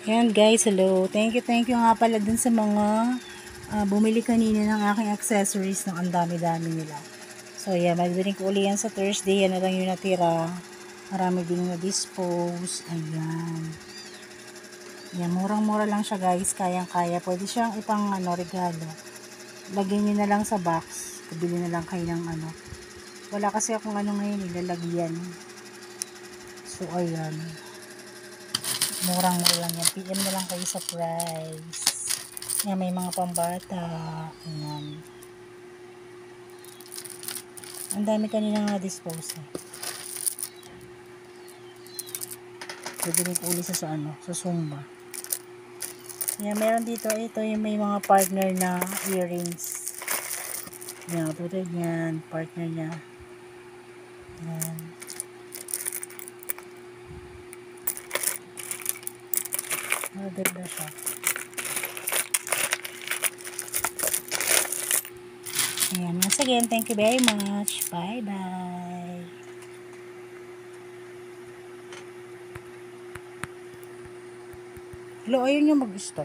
Ayan guys, hello. Thank you nga pala dun sa mga bumili kanina ng aking accessories ng ang dami-dami nila. So yeah, magbiling ko uli yan sa Thursday. Yan na lang yung natira. Marami din na-dispose. Ayan. Yan, murang-mura lang siya guys. Kayang-kaya. Pwede siyang ipang regalo. Lagyan nyo na lang sa box. Bili na lang kayo ng Wala kasi akong ngayon ilalagyan. So ayan. Murang-mura lang yan. PM na lang kayo sa price. Yan, may mga pambata. Ayan. Ang dami kanina nga dispose. Bibili ko ulit sa Zumba. Yan, meron dito. Ito yung may mga partner na earrings. Yan, tulad yan. Partner niya. Yan. Maganda siya. Ayan. Once again, thank you very much. Bye-bye. Hello, ayun yung mag-stop.